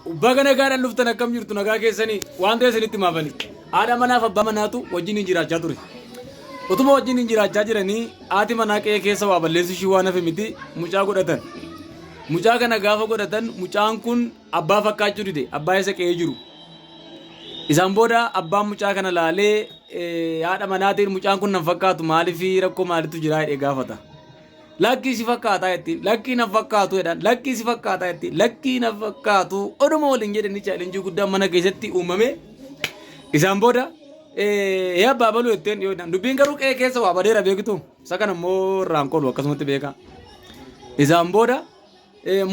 Bagana gaadhaan dhuftan akkam jirtu nagaa keessanii waan ta'e isinitti maafani. Haadha manaaf abbaa manaatu wajjin hin jiraachaa ture. Utuma wajjin hin jiraachaa jiranii haati manaa qe'ee keessa waa balleessishii waan hafe miti mucaa godhatan. Mucaa kana gaafa godhatan mucaan kun abbaa fakkaachuu dide abbaa isa qe'ee jiru. Isaan booda abbaan mucaa kana laalee haadha manaatiin mucaan kun nan fakkaatu maaliif rakkoo maalitu jira jedhee gaafata. Lakki si fakkaataa jettiin lakki na fakkaatu jedhan lakki si fakkaataa jettiin lakki na fakkaatu oduma waliin jedhanii chaalenjii guddaan mana keessatti uumame. Isaan booda abbaa baluu jetteen yoo dubbiin garuu qe'ee keessa waa badeera beektu isa kana immoo irraan qolu akkasumatti beeka. Isaan booda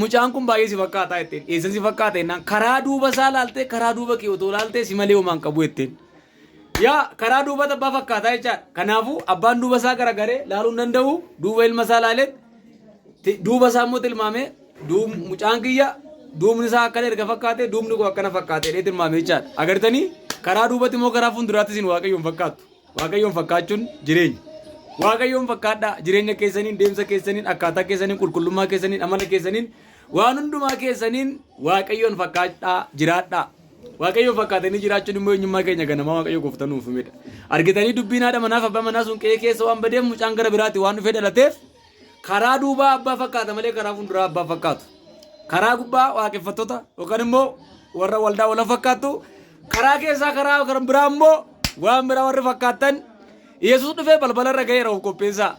mucaan kun baay'ee si fakkaataa jetteen eessa si fakkaata jennaan karaa duuba isaa laaltee karaa duuba kee otoo laaltee si malee homaan qabu jetteen. Yaa karaa duuba abbaa fakkaataa jechaadha. Kanaafuu abbaan duuba isaa garagaree laaluu hin danda'u duuba ilma isaa laaletti duuba isaa immoo tilmaamee mucaan kiyya duubni isaa akkana erga fakkaate duubni koo akkana fakkaate jedhee tilmaamee jechaadha. Agartanii karaa duubatti immoo karaa fuulduraatti isin waaqayyoon fakkaattu. Waaqayyoon fakkaachuun jireenya. Waaqayyoon fakkaadhaa jireenya keessaniin deemsa keessaniin akkaataa keessaniin qulqullummaa keessaniin amala keessaniin waan hundumaa keessaniin waaqayyoon fakkaadhaa jiraadhaa. Waaqayyoon fakkaatanii jiraachuun immoo eenyummaa keenya ganamaa waaqayyo gooftaan nuuf himedha. Argitanii dubbiin haadha manaaf abbaa manaa sun qe'ee keessa waan badeef mucaan gara biraatti waan dhufee dhalateef karaa duubaa abbaa fakkaata malee karaa fuulduraa abbaa fakkaatu. Karaa gubbaa waaqeffattoota yookaan immoo warra waldaa wala fakkaattu karaa keessaa karaa biraa immoo waan biraa warri fakkaatan Yesuus dhufee balbala irra ga'eera of qopheessaa.